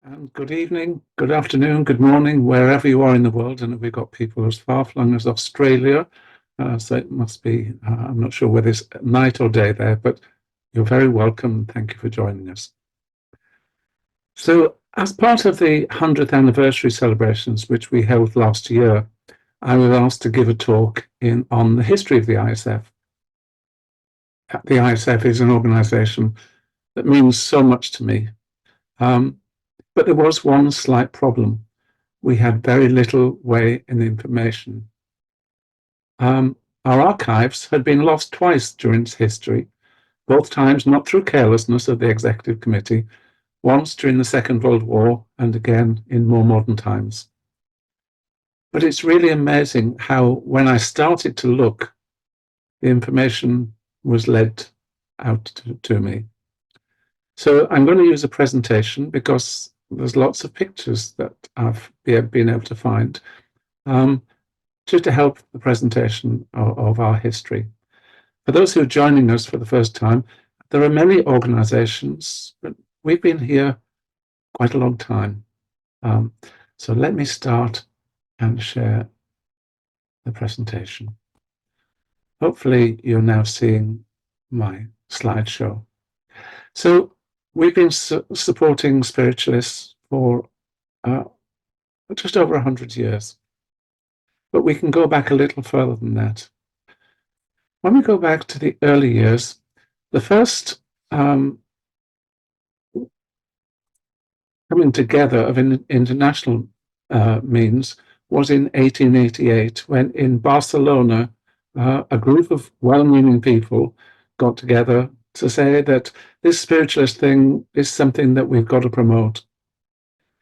And good evening, good afternoon, good morning, wherever you are in the world. And we've got people as far-flung as Australia. So it must be, I'm not sure whether it's night or day there, but you're very welcome. Thank you for joining us. So as part of the 100th anniversary celebrations, which we held last year, I was asked to give a talk on the history of the ISF. The ISF is an organization that means so much to me. But there was one slight problem. We had very little way in information. Our archives had been lost twice during its history, both times not through carelessness of the executive committee, once during the Second World War and again in more modern times. But it's really amazing how when I started to look, the information was led out to me. So I'm going to use a presentation because there's lots of pictures that I've been able to find just to help the presentation of our history. For those who are joining us for the first time, there are many organizations, but we've been here quite a long time. So let me start and share the presentation. Hopefully you're now seeing my slideshow. So we've been supporting spiritualists for just over 100 years, but we can go back a little further than that. When we go back to the early years, the first coming together of international means was in 1888, when in Barcelona, a group of well-meaning people got together to say that this spiritualist thing is something that we've got to promote.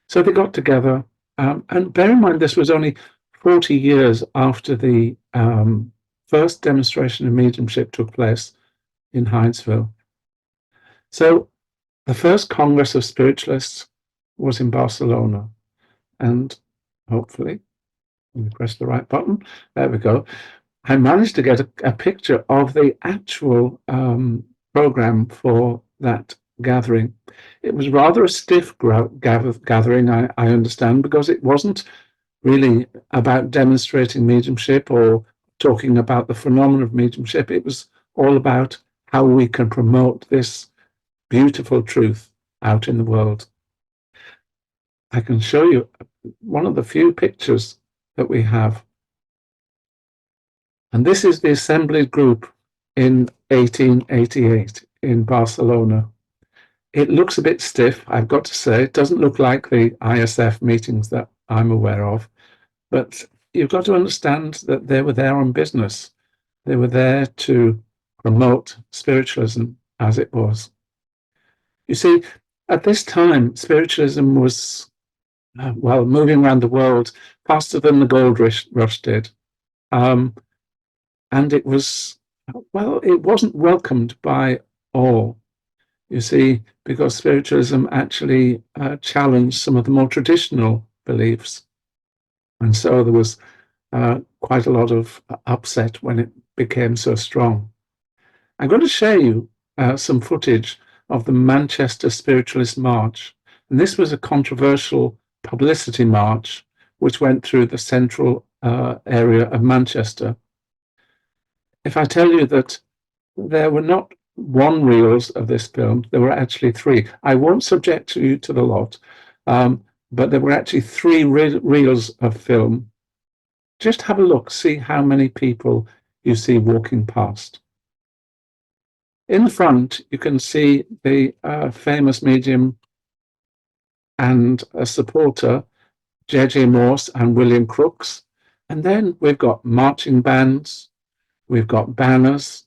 So they got together, and bear in mind this was only 40 years after the first demonstration of mediumship took place in Hinesville. So the first Congress of Spiritualists was in Barcelona, and hopefully, let me press the right button, there we go, I managed to get a picture of the actual program for that gathering. It was rather a stiff gathering, I understand, because it wasn't really about demonstrating mediumship or talking about the phenomenon of mediumship. It was all about how we can promote this beautiful truth out in the world. I can show you one of the few pictures that we have. And this is the assembled group in 1888 in Barcelona. It looks a bit stiff, I've got to say. It doesn't look like the ISF meetings that I'm aware of. But you've got to understand that they were there on business. They were there to promote spiritualism as it was. You see, at this time, spiritualism was, moving around the world faster than the gold rush did. And it was, it wasn't welcomed by all, you see, because spiritualism actually challenged some of the more traditional beliefs. And so there was quite a lot of upset when it became so strong. I'm going to show you some footage of the Manchester Spiritualist March. And this was a controversial publicity march which went through the central area of Manchester. If I tell you that there were not one reels of this film, there were actually three. I won't subject you to the lot, but there were actually three reels of film. Just have a look, see how many people you see walking past. In the front, you can see the famous medium and a supporter, J.J. Morse and William Crookes. And then we've got marching bands, we've got banners.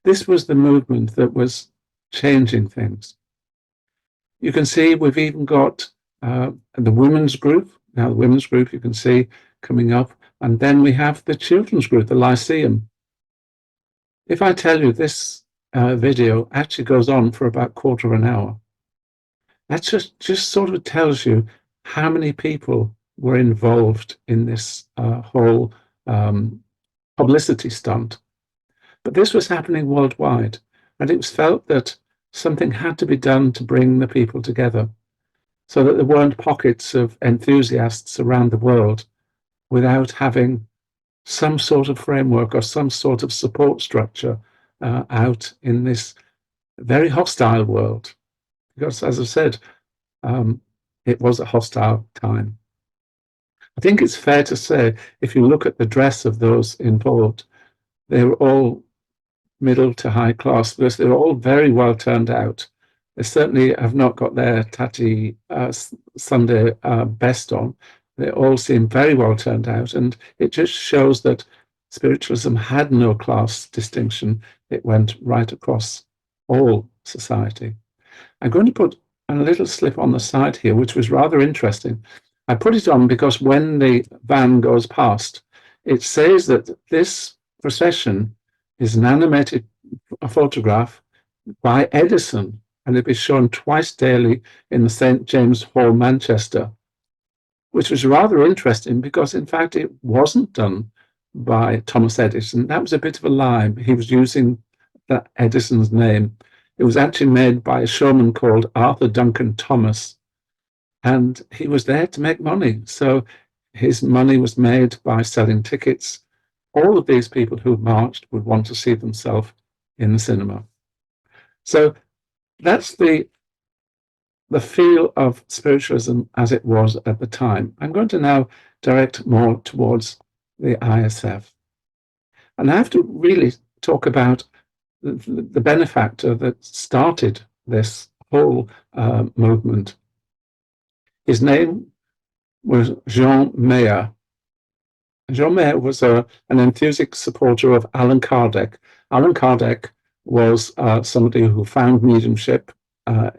This was the movement that was changing things. You can see we've even got the women's group. Now, the women's group you can see coming up. And then we have the children's group, the Lyceum. If I tell you this video actually goes on for about a quarter of an hour, that just sort of tells you how many people were involved in this whole publicity stunt. But this was happening worldwide, and it was felt that something had to be done to bring the people together. so that there weren't pockets of enthusiasts around the world without having some sort of framework or some sort of support structure out in this very hostile world. Because, as I said, it was a hostile time. I think it's fair to say, if you look at the dress of those involved, they were all middle to high class, because they're all very well turned out. They certainly have not got their tatty Sunday best on. They all seem very well turned out, and it just shows that spiritualism had no class distinction. It went right across all society. I'm going to put a little slip on the side here, which was rather interesting. I put it on because when the van goes past, it says that this procession is an animated photograph by Edison, and it is shown twice daily in the St. James Hall, Manchester, which was rather interesting because, in fact, it wasn't done by Thomas Edison. That was a bit of a lie. He was using that Edison's name. It was actually made by a showman called Arthur Duncan Thomas, and he was there to make money. So his money was made by selling tickets. All of these people who marched would want to see themselves in the cinema. So that's the feel of spiritualism as it was at the time. I'm going to now direct more towards the ISF. And I have to really talk about the benefactor that started this whole movement. His name was Jean Meyer. Jean Meyer was an enthusiastic supporter of Allan Kardec. Allan Kardec was somebody who found mediumship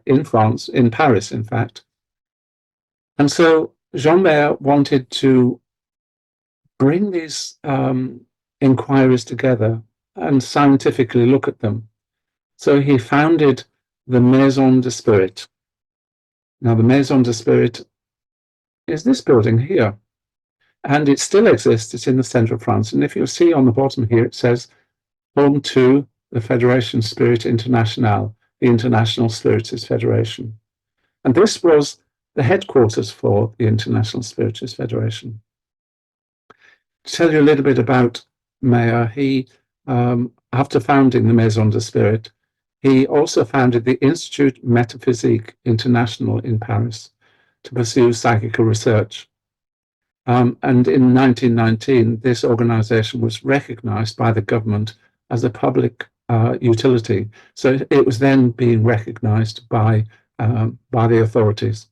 in France, in Paris, in fact. And so Jean Meyer wanted to bring these inquiries together and scientifically look at them. So he founded the Maison de Spirit. Now, the Maison de Spirit is this building here, and it still exists. It's in the center of France. And if you see on the bottom here, it says home to the Fédération Spirit Internationale, the International Spiritist Federation. And this was the headquarters for the International Spiritist Federation. To tell you a little bit about Meyer, he, after founding the Maison de Spirit, he also founded the Institut Métaphysique International in Paris to pursue psychical research. And in 1919, this organization was recognized by the government as a public utility. So it was then being recognized by the authorities.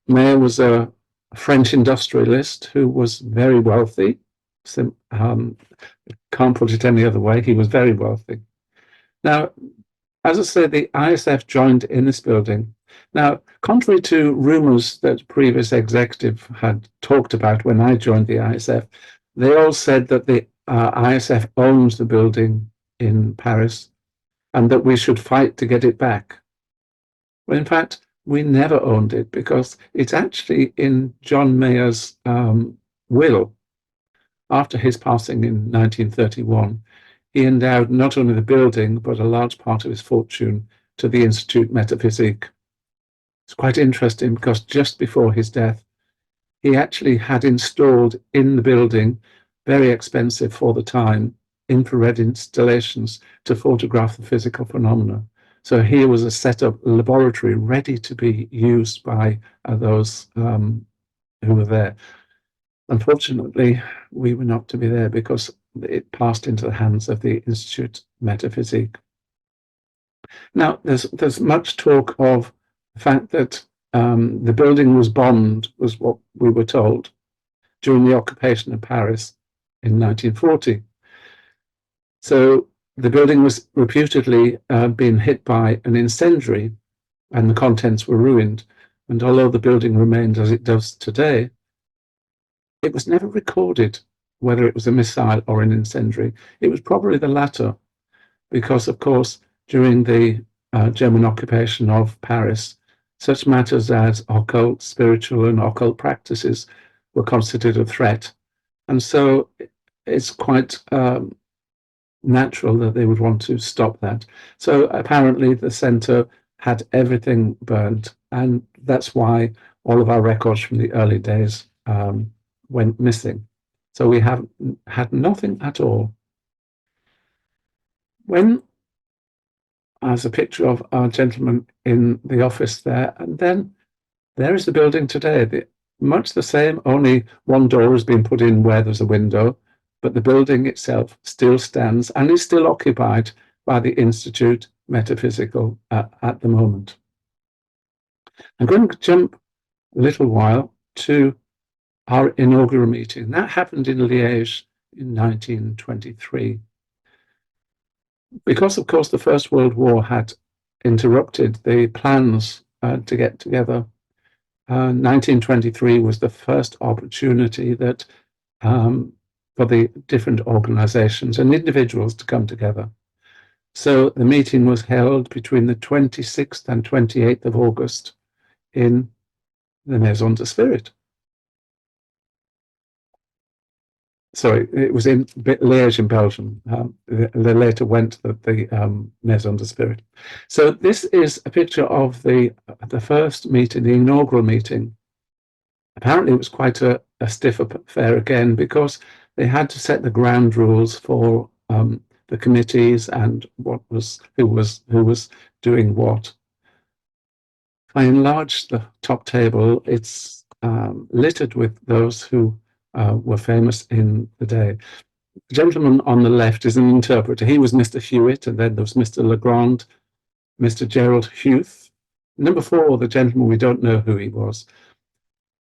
Meyer was a French industrialist who was very wealthy. Can't put it any other way. He was very wealthy. Now, as I said, the ISF joined in this building. Now, contrary to rumors that previous executive had talked about when I joined the ISF, they all said that the ISF owns the building in Paris and that we should fight to get it back. Well, in fact, we never owned it because it's actually in John Mayer's will. After his passing in 1931, he endowed not only the building, but a large part of his fortune to the Institut Métaphysique. It's quite interesting because just before his death, he actually had installed in the building, very expensive for the time, infrared installations to photograph the physical phenomena. So here was a set-up laboratory ready to be used by those who were there. Unfortunately, we were not to be there because it passed into the hands of the Institut Métaphysique. Now, there's much talk of the fact that the building was bombed, was what we were told, during the occupation of Paris in 1940. So the building was reputedly being hit by an incendiary and the contents were ruined. And although the building remained as it does today, it was never recorded whether it was a missile or an incendiary. It was probably the latter, because, of course, during the German occupation of Paris, such matters as occult, spiritual, and occult practices were considered a threat. And so it's quite natural that they would want to stop that. So apparently the center had everything burned, and that's why all of our records from the early days went missing. So we have had nothing at all. When there's a picture of our gentleman in the office there, and then there is the building today. Much the same, only one door has been put in where there's a window, but the building itself still stands and is still occupied by the Institute Metaphysical at the moment. I'm going to jump a little while to our inaugural meeting. That happened in Liège in 1923. Because, of course, the First World War had interrupted the plans to get together, 1923 was the first opportunity that for the different organizations and individuals to come together. So the meeting was held between the 26th and 28th of August in the Maison de Spirit. Sorry, it was in Liège in Belgium. They later went to the Maison de Spirit. So this is a picture of the first meeting, the inaugural meeting. Apparently it was quite a stiff affair again, because they had to set the ground rules for the committees and who was doing what. I enlarged the top table. It's littered with those who were famous in the day. The gentleman on the left is an interpreter. He was Mr. Hewitt, and then there was Mr. Legrand, Mr. Gerald Huth. Number 4, the gentleman, we don't know who he was.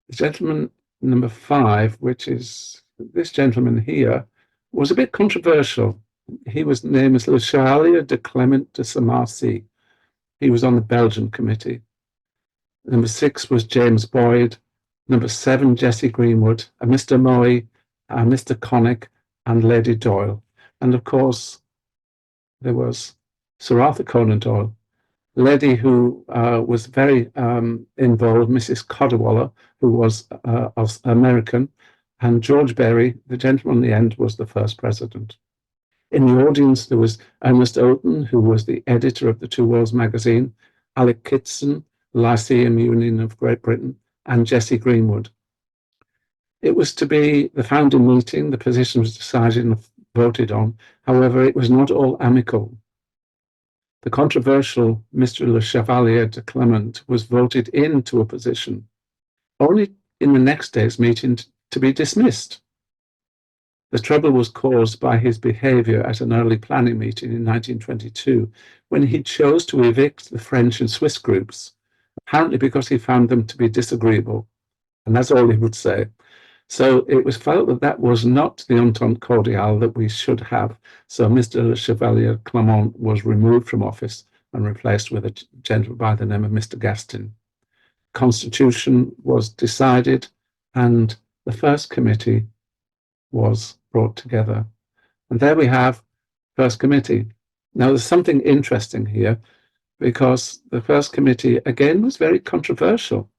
The gentleman number 5, which is this gentleman here, was a bit controversial. He was named as Le Chevalier de Clement de Samarcy. He was on the Belgian committee. Number 6 was James Boyd. Number 7, Jessie Greenwood, Mr. Moy, Mr. Connick, and Lady Doyle. And of course, there was Sir Arthur Conan Doyle, lady who was very involved, Mrs. Codderwaller, who was American, and George Berry, the gentleman in the end, was the first president. In the audience, there was Ernest Oughton, who was the editor of the Two Worlds magazine, Alec Kitson, Lyceum Union of Great Britain, and Jessie Greenwood. It was to be the founding meeting. The position was decided and voted on. However, it was not all amicable. The controversial Mr. Le Chevalier de Clement was voted into a position, only in the next day's meeting to be dismissed. The trouble was caused by his behavior at an early planning meeting in 1922, when he chose to evict the French and Swiss groups, apparently because he found them to be disagreeable, and that's all he would say. So it was felt that that was not the entente cordiale that we should have. So Mr. Le Chevalier Clement was removed from office and replaced with a gentleman by the name of Mr. Gaston. Constitution was decided, and the first committee was brought together. And there we have first committee. Now there's something interesting here, because the first committee again was very controversial,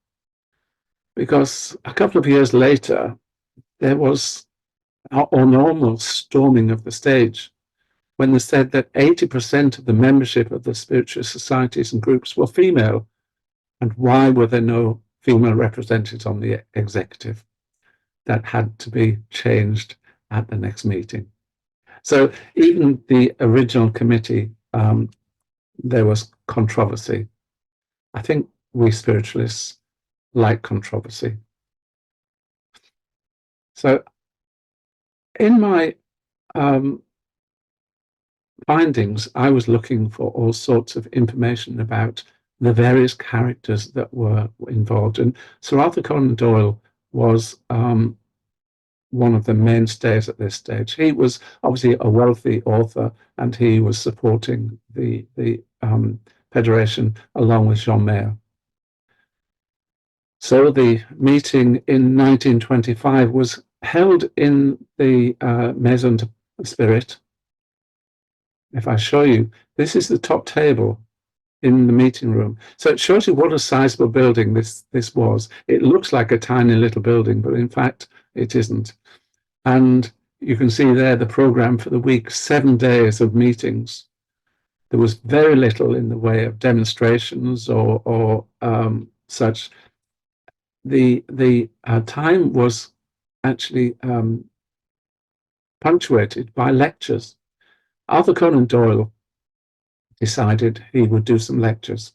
because a couple of years later there was an almost storming of the stage when they said that 80% of the membership of the spiritual societies and groups were female, and why were there no female representatives on the executive? That had to be changed at the next meeting. So even the original committee, there was controversy. I think we spiritualists like controversy. So in my findings, I was looking for all sorts of information about the various characters that were involved. And Sir Arthur Conan Doyle was one of the mainstays at this stage. He was obviously a wealthy author, and he was supporting the Federation along with Jean Mayer. So the meeting in 1925 was held in the Maison de Spirit. If I show you, this is the top table in the meeting room. So it shows you what a sizable building this was. It looks like a tiny little building, but in fact, it isn't. And you can see there the program for the week, 7 days of meetings. There was very little in the way of demonstrations or such. The time was actually punctuated by lectures. Arthur Conan Doyle decided he would do some lectures.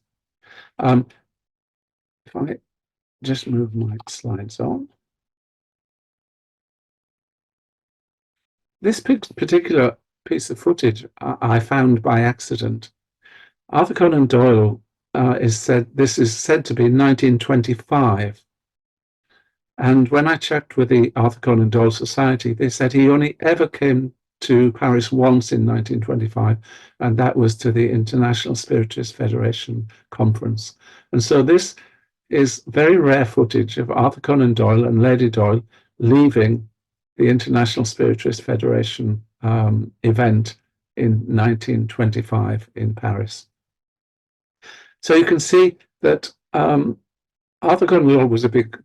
If I just move my slides on. This particular piece of footage I found by accident. Arthur Conan Doyle this is said to be 1925. And when I checked with the Arthur Conan Doyle Society, they said he only ever came to Paris once in 1925, and that was to the International Spiritualist Federation conference. And so this is very rare footage of Arthur Conan Doyle and Lady Doyle leaving the International Spiritualist Federation event in 1925 in Paris. So you can see that Arthur Conan Doyle was a big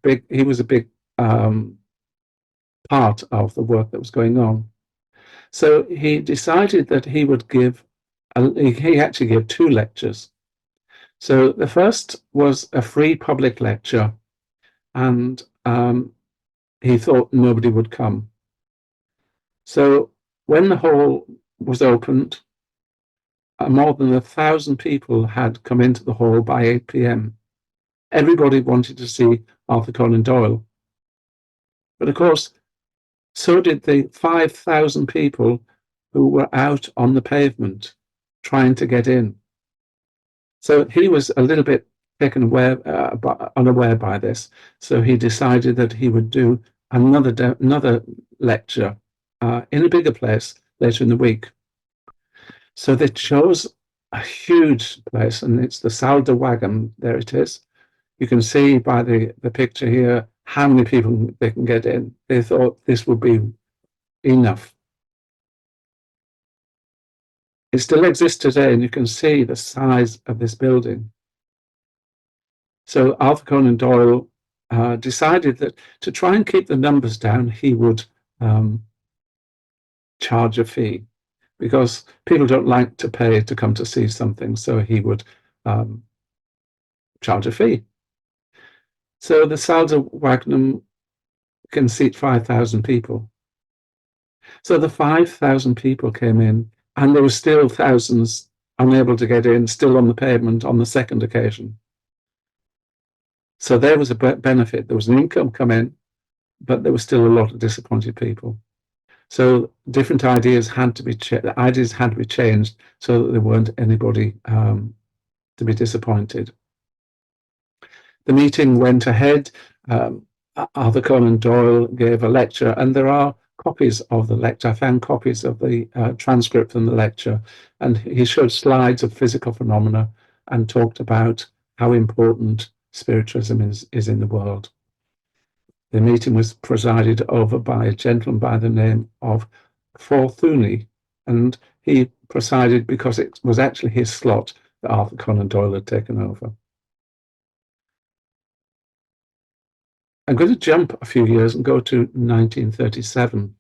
part of the work that was going on. So he decided that he would give, he actually gave 2 lectures. So the first was a free public lecture, and he thought nobody would come. So when the hall was opened, more than 1,000 people had come into the hall by 8 p.m. Everybody wanted to see Arthur Conan Doyle. But of course, so did the 5,000 people who were out on the pavement trying to get in. So he was a little bit taken aware, unaware by this. So he decided that he would do another lecture in a bigger place later in the week. So they chose a huge place, and it's the Salle de Wagon. There it is. You can see by the picture here how many people they can get in. They thought this would be enough. It still exists today, and you can see the size of this building. So Arthur Conan Doyle decided that to try and keep the numbers down, he would charge a fee, because people don't like to pay to come to see something, so he would charge a fee. So the Salle de Wagnum can seat 5,000 people. So the 5,000 people came in, and there were still thousands unable to get in, still on the pavement on the second occasion. So there was a benefit. There was an income come in, but there was still a lot of disappointed people. So different ideas had to be changed so that there weren't anybody to be disappointed. The meeting went ahead. Arthur Conan Doyle gave a lecture, and there are copies of the lecture. I found copies of the transcript from the lecture, and he showed slides of physical phenomena and talked about how important spiritualism is in the world. The meeting was presided over by a gentleman by the name of Fortuny, and he presided because it was actually his slot that Arthur Conan Doyle had taken over. I'm going to jump a few years and go to 1937.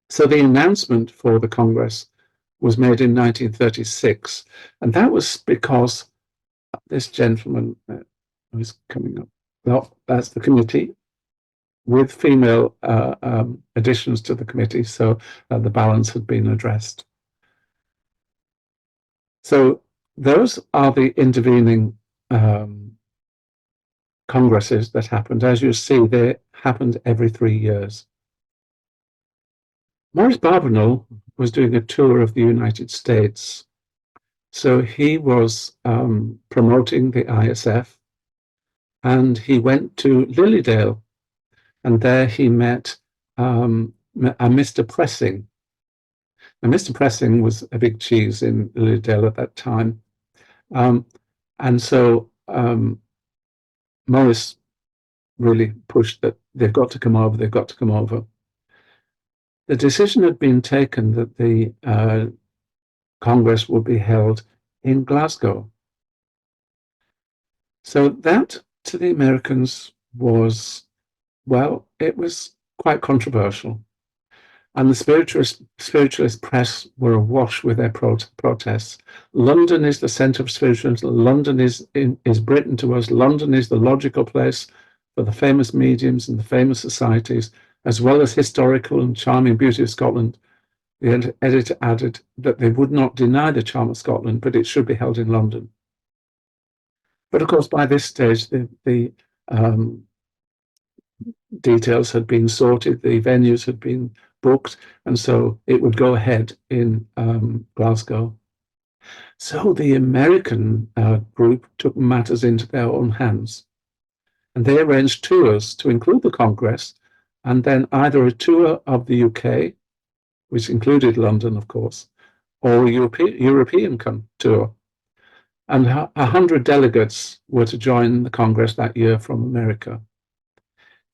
So the announcement for the Congress was made in 1936, and that was because this gentleman who's coming up, well, that's the committee with female additions to the committee, so the balance had been addressed. So those are the intervening congresses that happened. As you see, they happened every 3 years. Maurice Barbanel was doing a tour of the United States. So he was promoting the ISF, and he went to Lilydale, and there he met a Mr. Pressing. Now, Mr. Pressing was a big cheese in Lilydale at that time. And so Maurice really pushed that they've got to come over, they've got to come over. The decision had been taken that the Congress would be held in Glasgow. So that, to the Americans, was, well, it was quite controversial. And the spiritualist press were awash with their protests. London is the centre of spiritualism. London is Britain to us. London is the logical place for the famous mediums and the famous societies, as well as historical and charming beauty of Scotland. The editor added that they would not deny the charm of Scotland, but it should be held in London. But of course, by this stage, the details had been sorted, the venues had been booked, and so it would go ahead in Glasgow. So the American group took matters into their own hands, and they arranged tours to include the Congress, and then either a tour of the UK, which included London, of course, or a European tour. And 100 delegates were to join the Congress that year from America.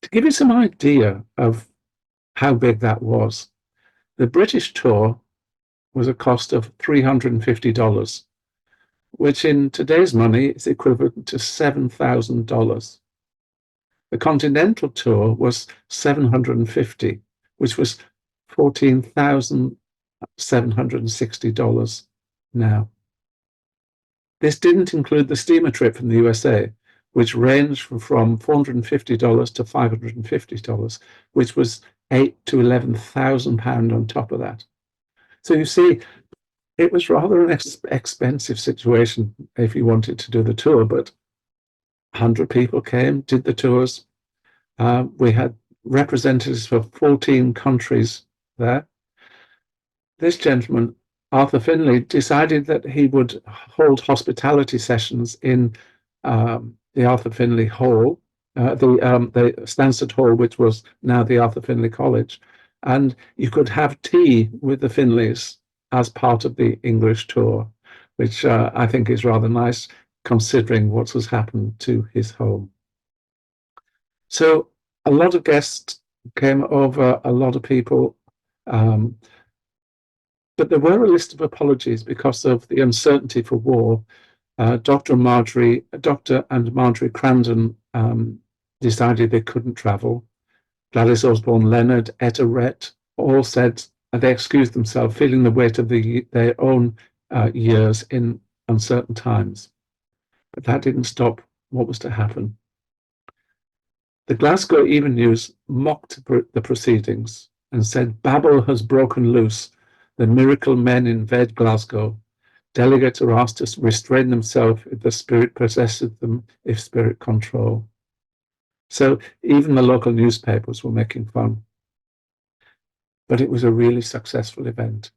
To give you some idea of how big that was, the British tour was a cost of $350, which in today's money is equivalent to $7,000. The continental tour was $750, which was $14,760 now. This didn't include the steamer trip from the USA, which ranged from $450 to $550, which was £8,000 to £11,000 on top of that. So you see, it was rather an expensive situation if you wanted to do the tour, but 100 people came, did the tours. We had representatives for 14 countries there. This gentleman, Arthur Finlay, decided that he would hold hospitality sessions in the Arthur Finlay Hall, the Stansted Hall, which was now the Arthur Finlay College, and you could have tea with the Finlays as part of the English tour, which I think is rather nice considering what has happened to his home. So a lot of guests came over, a lot of people, but there were a list of apologies because of the uncertainty for war. Dr. and Marjorie Crandon decided they couldn't travel. Gladys Osborne Leonard, Etta Rhett, all said they excused themselves, feeling the weight of their own years in uncertain times. But that didn't stop what was to happen. The Glasgow Evening News mocked the proceedings and said, "Babel has broken loose. The miracle men invade Glasgow. Delegates are asked to restrain themselves if the spirit possesses them, if spirit control." So even the local newspapers were making fun. But it was a really successful event.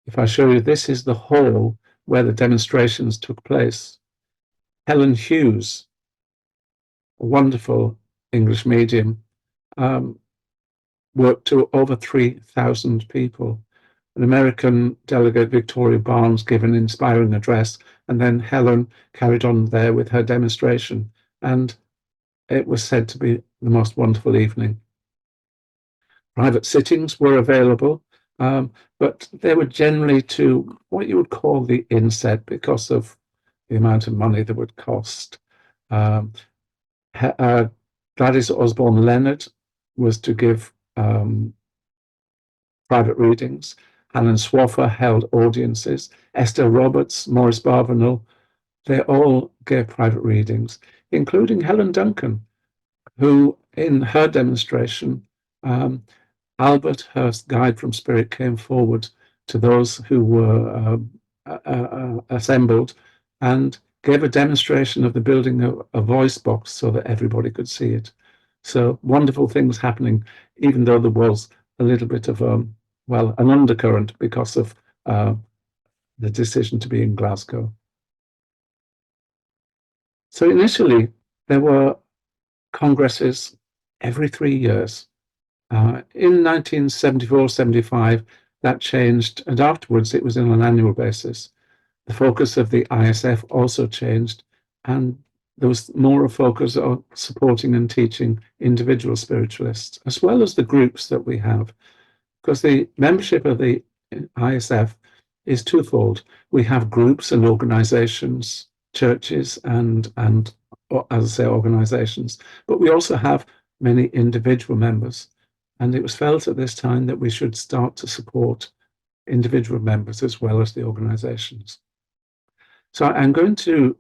If I show you, this is the hall where the demonstrations took place. Helen Hughes, a wonderful English medium, worked to over 3,000 people. An American delegate, Victoria Barnes, gave an inspiring address, and then Helen carried on there with her demonstration, and it was said to be the most wonderful evening. Private sittings were available, but they were generally to what you would call the inset because of the amount of money that would cost. Gladys Osborne Leonard was to give private readings. Alan Swaffer held audiences. Esther Roberts, Maurice Barbanel, they all gave private readings, including Helen Duncan, who in her demonstration, Albert, her guide from Spirit, came forward to those who were assembled and gave a demonstration of the building of a voice box so that everybody could see it. So wonderful things happening, even though there was a little bit of an undercurrent because of the decision to be in Glasgow. So initially, there were congresses every 3 years. In 1974-75, that changed, and afterwards it was on an annual basis. The focus of the ISF also changed, and there was more a focus on supporting and teaching individual spiritualists, as well as the groups that we have. Because the membership of the ISF is twofold. We have groups and organizations, churches and as I say, organizations, but we also have many individual members. And it was felt at this time that we should start to support individual members as well as the organizations. So I'm going to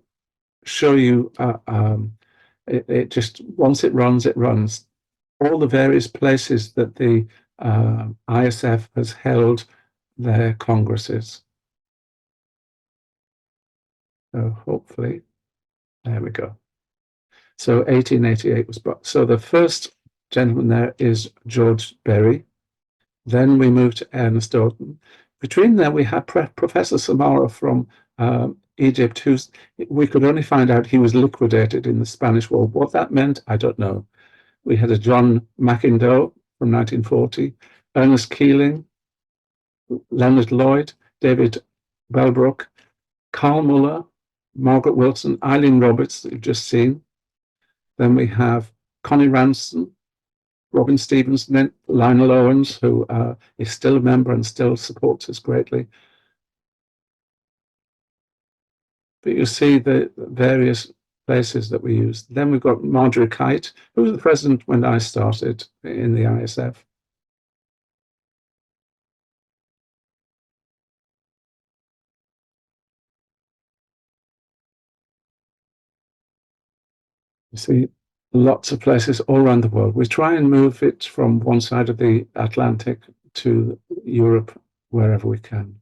show you, it just, once it runs, all the various places that the ISF has held their congresses. So hopefully, there we go. So 1888 was, so the first gentleman there is George Berry. Then we moved to Ernest Orton. Between there, we had Professor Samara from Egypt, who's, we could only find out he was liquidated in the Spanish War. What that meant, I don't know. We had a John Mackindoe from 1940, Ernest Keeling, Leonard Lloyd, David Bellbrook, Carl Muller, Margaret Wilson, Eileen Roberts, that you've just seen. Then we have Connie Ranson, Robin Stevenson, Lionel Owens, who is still a member and still supports us greatly. But you see the various places that we used. Then we've got Marjorie Kite, who was the president when I started in the ISF. You see lots of places all around the world. We try and move it from one side of the Atlantic to Europe wherever we can.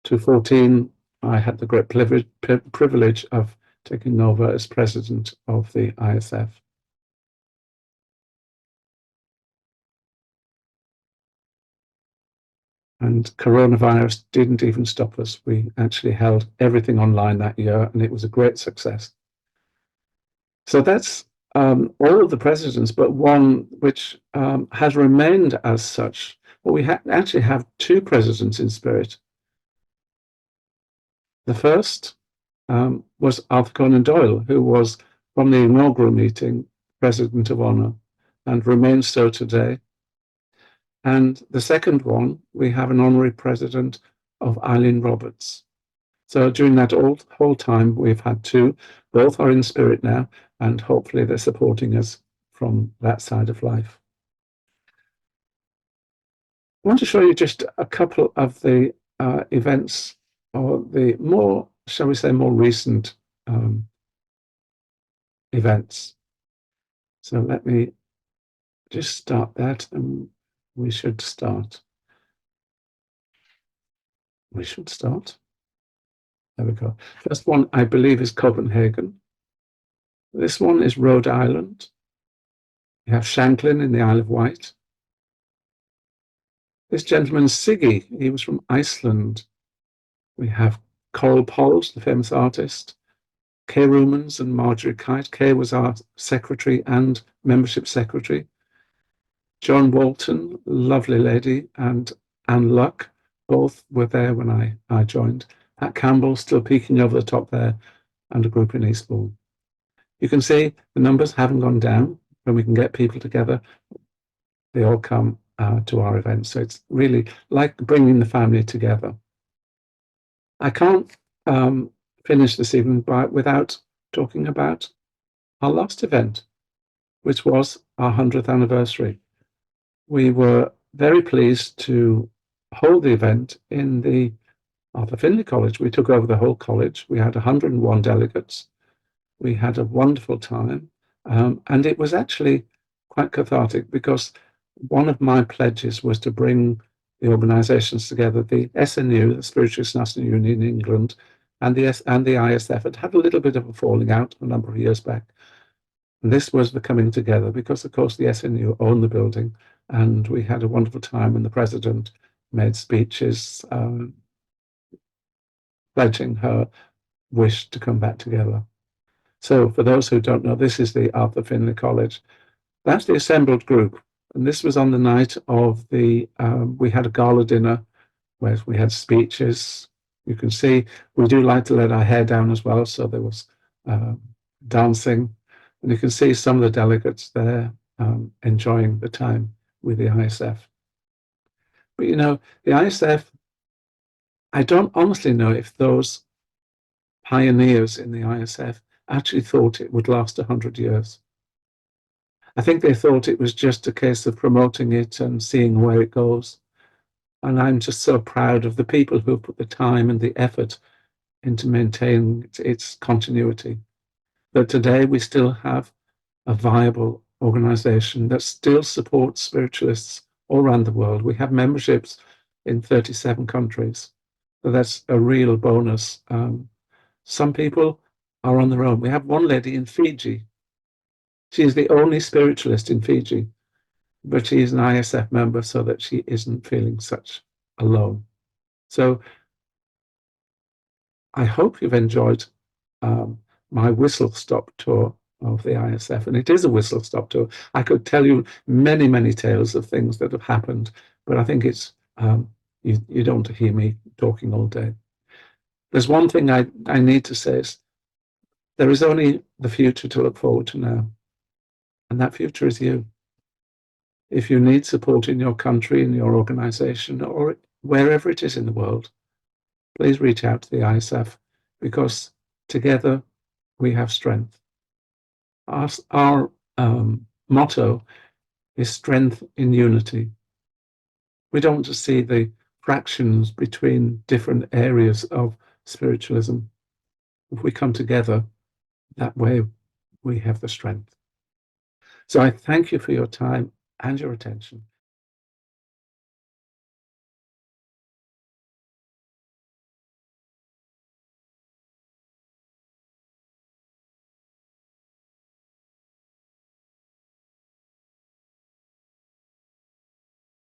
2014, I had the great privilege of taking over as president of the ISF. And coronavirus didn't even stop us. We actually held everything online that year, and it was a great success. So that's all of the presidents, but one which has remained as such. Well, we actually have two presidents in spirit. The first was Arthur Conan Doyle, who was from the inaugural meeting President of Honor and remains so today. And the second one, we have an honorary president of Eileen Roberts. So during that whole time, we've had two. Both are in spirit now, and hopefully they're supporting us from that side of life. I want to show you just a couple of the events, or the more, shall we say, more recent events. So let me just start that, and we should start. We should start. There we go. First one, I believe, is Copenhagen. This one is Rhode Island. You have Shanklin in the Isle of Wight. This gentleman, Siggy, he was from Iceland. We have Coral Poles, the famous artist. Kay Rumans and Marjorie Kite. Kay was our secretary and membership secretary. John Walton, lovely lady, and Anne Luck, both were there when I joined. Pat Campbell still peeking over the top there, and a group in Eastbourne. You can see the numbers haven't gone down. When we can get people together, they all come to our events. So it's really like bringing the family together. I can't finish this evening without talking about our last event, which was our 100th anniversary. We were very pleased to hold the event in the Arthur Findlay College. We took over the whole college. We had 101 delegates. We had a wonderful time. And it was actually quite cathartic because one of my pledges was to bring the organizations together. The SNU, the Spiritualist National Union in England, and the ISF had a little bit of a falling out a number of years back. And this was the coming together because, of course, the SNU owned the building, and we had a wonderful time, and the president made speeches pledging her wish to come back together. So for those who don't know, this is the Arthur Findlay College. That's the assembled group. And this was on the night of the, we had a gala dinner where we had speeches. You can see we do like to let our hair down as well. So there was dancing. And you can see some of the delegates there enjoying the time with the ISF. But you know, the ISF, I don't honestly know if those pioneers in the ISF actually thought it would last 100 years. I think they thought it was just a case of promoting it and seeing where it goes. And I'm just so proud of the people who put the time and the effort into maintaining its continuity. But today we still have a viable organization that still supports spiritualists all around the world. We have memberships in 37 countries. So that's a real bonus. Some people are on their own. We have one lady in Fiji. She is the only spiritualist in Fiji, but she is an ISF member so that she isn't feeling such alone. So I hope you've enjoyed my whistle stop tour of the ISF, and it is a whistle stop tour. I could tell you many, many tales of things that have happened, but I think it's you don't hear me talking all day. There's one thing I need to say is there is only the future to look forward to now, and that future is you. If you need support in your country, in your organization, or wherever it is in the world, please reach out to the ISF, because together we have strength. Our motto is strength in unity. We don't just see the fractions between different areas of spiritualism. If we come together, that way we have the strength. So I thank you for your time and your attention.